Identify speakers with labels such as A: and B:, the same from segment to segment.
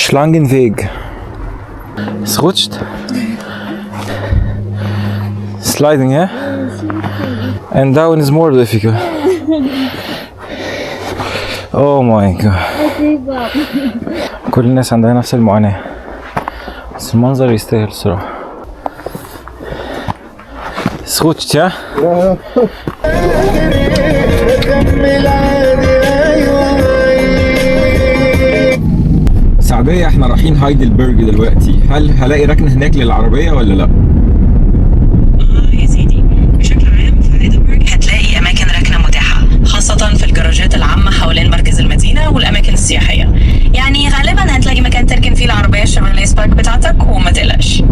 A: Schlangenweg. Es rutscht. Sliding, yeah? And down is more difficult. Oh my god. كل الناس عندها نفس المعاناة، بس المنظر يستاهل الصراحة. Es rutscht, ja? سعدية، احنا رايحين هايدلبرج دلوقتي. هل هلاقي ركنة هناك للعربية ولا لا؟
B: يا سيدي، بشكل عام في هايدلبرج هتلاقي أماكن ركنة متاحة، خاصة في الجراجات العامة حوالين مركز المدينة والأماكن السياحية. يعني غالبا هتلاقي مكان تركن فيه العربية الشيفروليه سبارك بتاعتك وما تقلقش.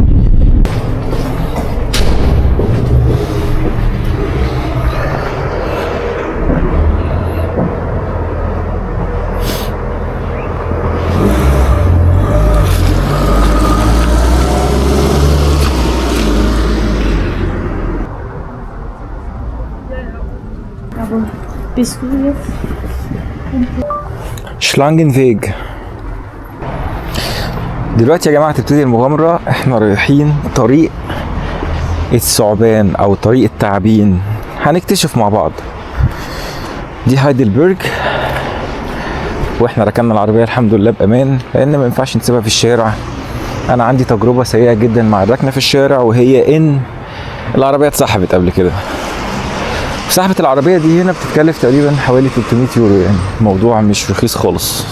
C: Bist du jetzt?
A: Schlangenweg. دلوقتي يا جماعة تبتدي المغامرة. احنا رايحين طريق الثعبان او طريق التعابين، هنكتشف مع بعض. دي هايدلبرج، واحنا ركننا العربية الحمد لله بأمان، لان ما ينفعش نسيبها في الشارع. انا عندي تجربة سيئة جدا مع الركنة في الشارع، وهي ان العربية اتسحبت قبل كده. سحبة العربية دي هنا بتتكلف تقريبا حوالي 300 يورو، يعني الموضوع مش رخيص خالص.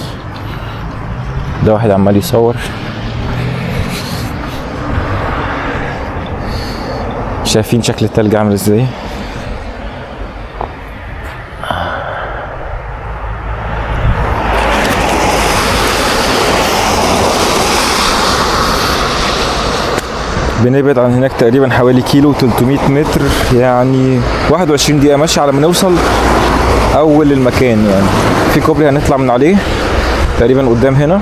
A: ده واحد عمال يصور. شايفين شكل التلج عامل ازاي؟ بنبعد عن هناك تقريبا حوالي كيلو 300 متر، يعني 21 دقيقة ماشي على ما نوصل أول المكان. يعني في كوبري هنطلع من عليه تقريبا قدام هنا.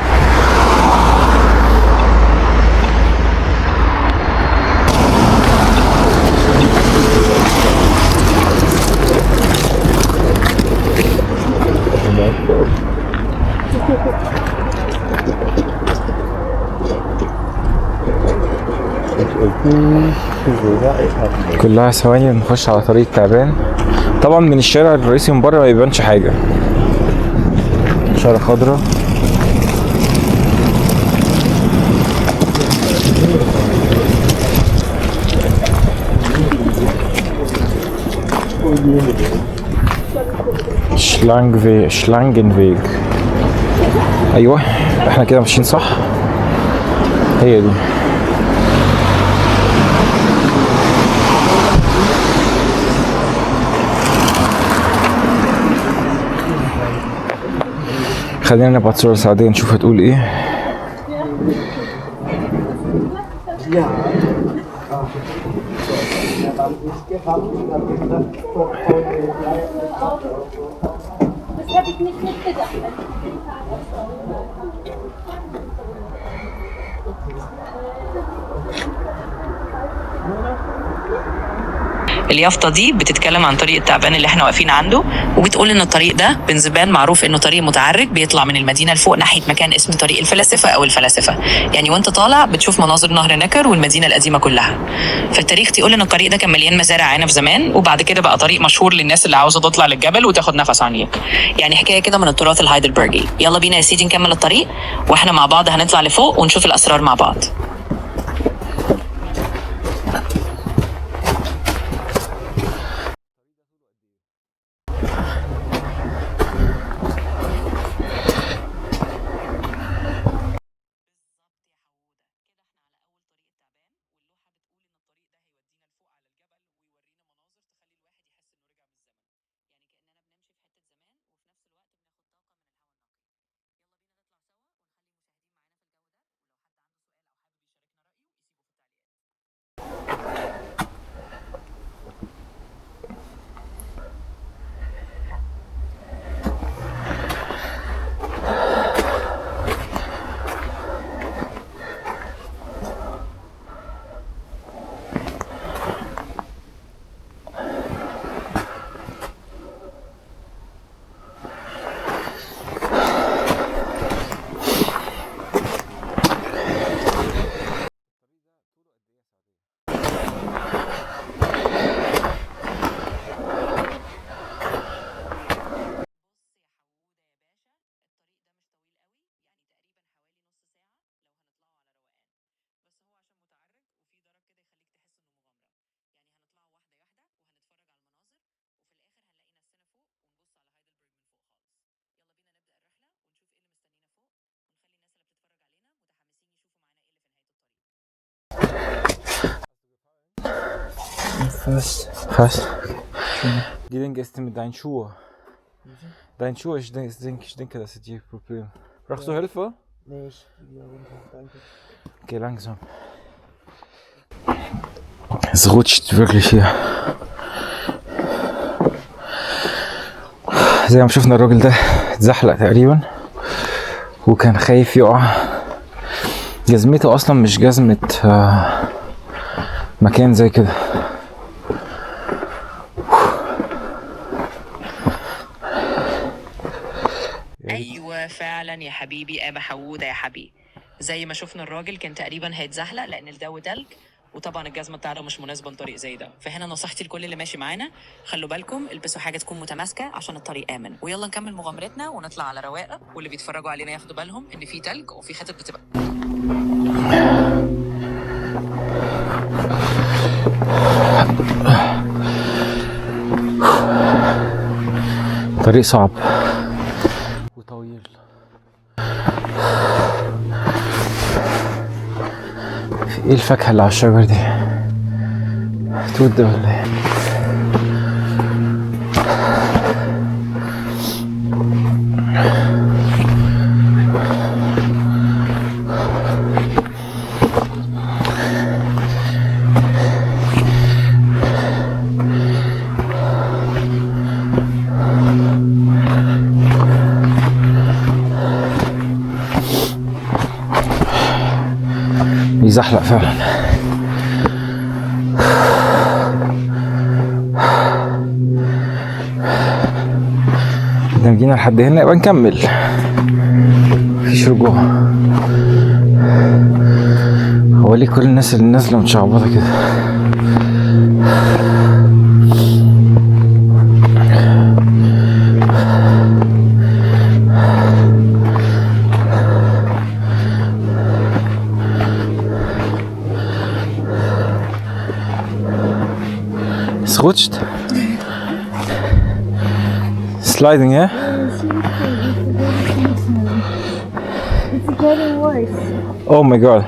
A: كلها ثواني نخش على طريق تعبان. طبعا من الشارع الرئيسي من بره ما يبانش حاجه. اشاره خضراء. شلانجنفيج. ايوه احنا كده ماشيين صح، هي دي. خلينا نبعت صورة سعدية نشوف هتقول ايه.
B: اليافطة دي بتتكلم عن طريق التعبان اللي احنا واقفين عنده، وبتقول ان الطريق ده بنزبان معروف انه طريق متعرج بيطلع من المدينة لفوق ناحية مكان اسمه طريق الفلاسفة او الفلاسفة. يعني وانت طالع بتشوف مناظر نهر نكر والمدينة القديمة كلها. فالتاريخ تقول ان الطريق ده كان مليان مزارع عنب زمان، وبعد كده بقى طريق مشهور للناس اللي عاوزة تطلع للجبل وتاخد نفس عميق. يعني حكاية كده من التراث الهايدلبرجي. يلا بينا يا سيدي نكمل الطريق، واحنا مع بعض هنطلع لفوق ونشوف الاسرار مع بعض.
C: Fast.
A: Fast. Die denke, ist mit deinen Schuhen. Deine Schuhe, ich denke, das ist die Problem. Brauchst du Hilfe?
C: Nee, ich gehe runter, danke.
A: Geh langsam. Es rutscht wirklich hier. زي ما شفنا الراجل ده اتزحلق تقريبا وكان خايف يقع. جزمته اصلا مش جزمة مكان زي كده.
B: ايوه فعلا يا حبيبي ابا حوده يا حبيبي. زي ما شفنا الراجل كان تقريبا هيتزحلق لان الجو تلج، وطبعا الجزمه بتاعته مش مناسبه لطريق زي ده. فهنا نصيحتي لكل اللي ماشي معانا، خلوا بالكم البسوا حاجه تكون متماسكه عشان الطريق امن. ويلا نكمل مغامرتنا ونطلع على رواقه، واللي بيتفرجوا علينا ياخدوا بالهم ان في تلج وفي حتت بتبقى
A: طريق صعب وطويل. ايه الفاكهة اللي على الشجر دي؟ توت ولا ايه؟ بيزحلق فعلا. اذا جينا لحد هنا يبقى نكمل، مفيش رجوع. هو ليه كل الناس اللي نازله متشعبطه كده؟ Rutscht. Sliding, yeah?
D: It's getting worse.
A: Oh my god.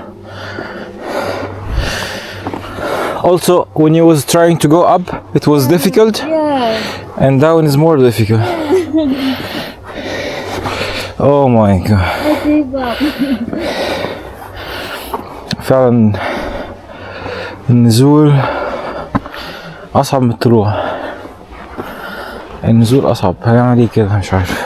A: Also, when you was trying to go up, it was difficult.
D: Yeah.
A: And down is more difficult. Oh my god.
D: I gave up.
A: فعلا النزول أصعب من الطلوع. النزول أصعب. هيعمل ايه كده مش عارف.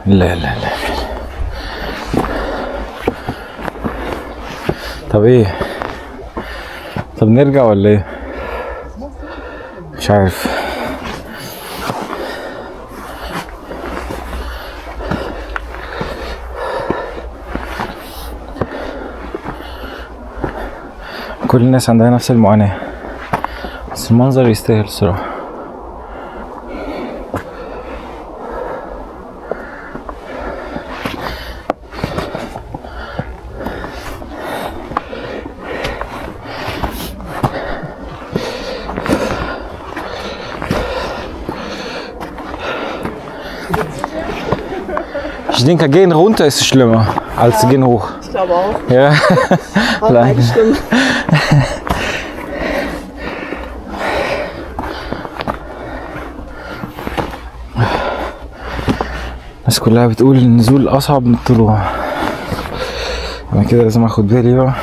A: لا لا لا. طب ايه؟ طب نرجع ولا ايه؟ مش عارف. كل الناس عندها نفس المعاناة، بس المنظر يستاهل الصراحة. Ich denke, gehen runter ist schlimmer als gehen hoch.
E: Ich glaube auch.
A: Ja.
E: Beide stimmen.
A: الناس كلها بتقول النزول أصعب من الطلوع. أنا كده لازم أخد بالي بقى.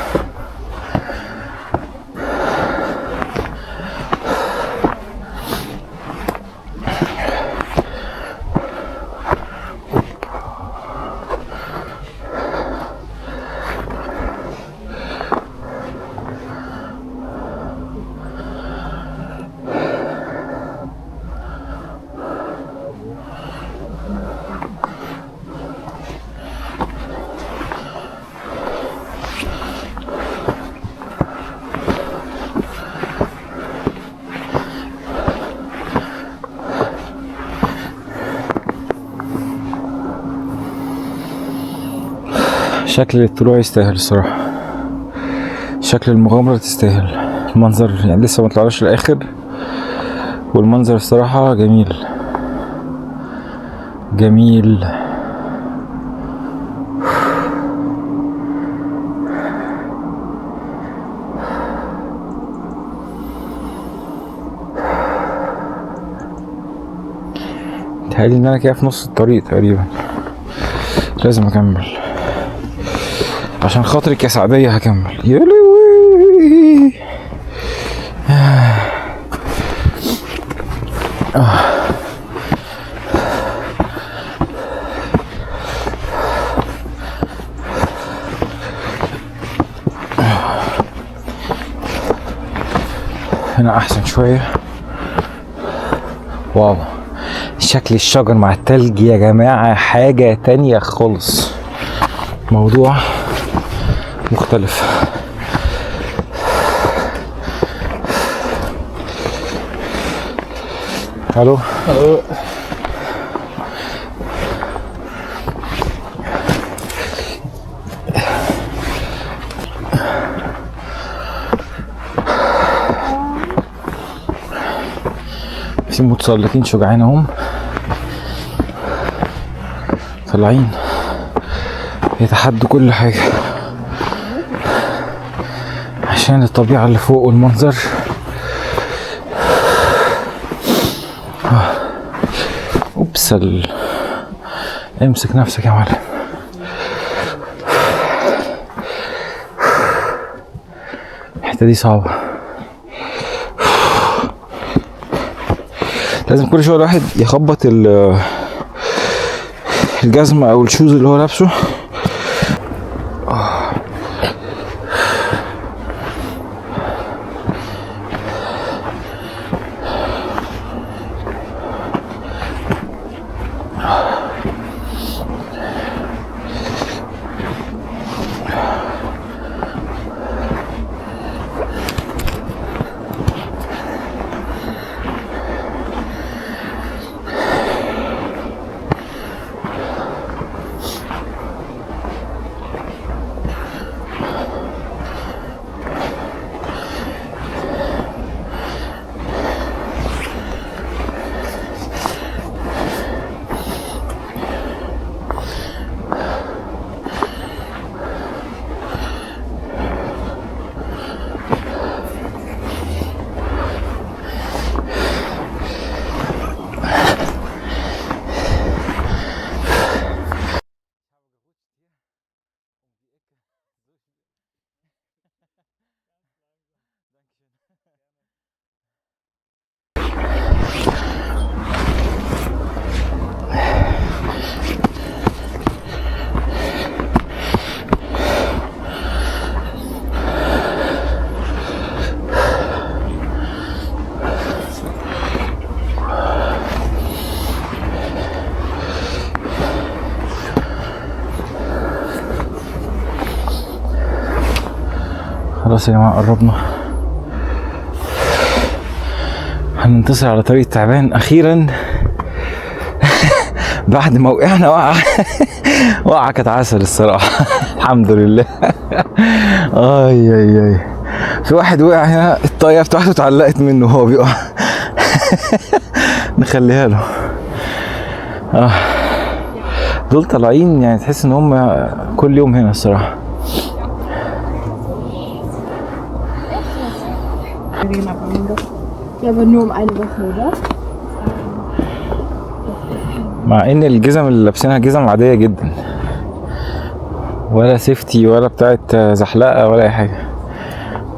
A: شكل الطلوع يستاهل الصراحة، شكل المغامرة تستاهل. المنظر يعني لسه ما طلعناش للآخر، والمنظر الصراحة جميل جميل. متهيألي ان انا كده في نص الطريق تقريبا، لازم اكمل عشان خاطرك يا سعدية، هكمل. يا لهوي. هنا احسن شوية. واو، شكل الشجر مع التلج يا جماعة حاجة تانية خالص، موضوع مختلف. الو في متسلقين شجعان اهم طالعين يتحدوا كل حاجة عشان الطبيعة اللي فوق والمنظر. اوبس، امسك نفسك يا معلم. الحتة دي صعبة، لازم كل شوية الواحد يخبط الجزمة او الشوز اللي هو لابسه. خلاص يا جماعة قربنا، هننتصر على طريق تعبان أخيرا. بعد ما وقعنا وقعة كانت عسل الصراحة. الحمد لله. اي اي اي، في واحد وقع هنا الطاية بتاعته اتعلقت منه وهو بيقع. نخليها له. دول طالعين يعني تحس ان هم كل يوم هنا الصراحة.
D: Ja, aber nur um eine Woche, oder?
A: مع ان الجزم اللي لابسينها جزم عادية جدا، ولا سيفتي ولا بتاعت زحلقة ولا اي حاجة،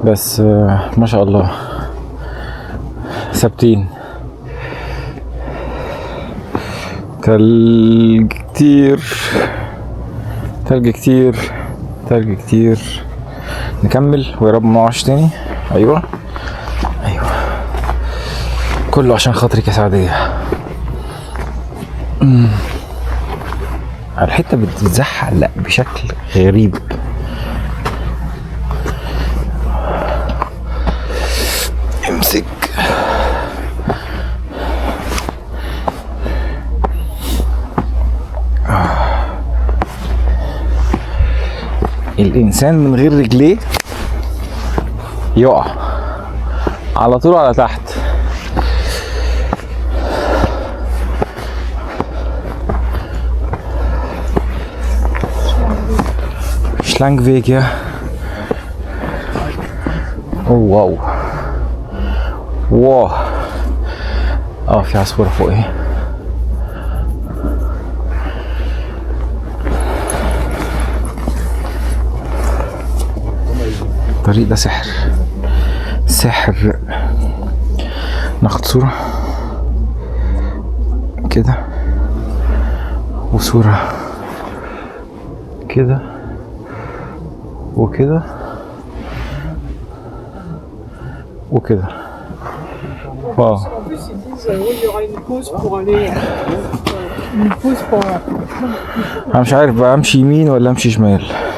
A: بس ما شاء الله ثابتين. تلج كتير، تلج كتير، تلج كتير. نكمل ويا رب ما نقعش تاني. ايوه ايوه، كله عشان خاطرك يا سعدية. الحتة بتزحلق بشكل غريب. امسك. الانسان من غير رجليه يقع على طول على تحت. Schlangenweg, ja. Oh wow. Wow. في عصفورة فوق اهي. الطريق ده سحر سحر. ناخد صورة كده وصورة كده وكده وكده. واو.
C: En plus, ils disent oui, il y aura une pause pour aller. Une pause pour.
A: انا مش عارف بقى امشي يمين ولا امشي شمال.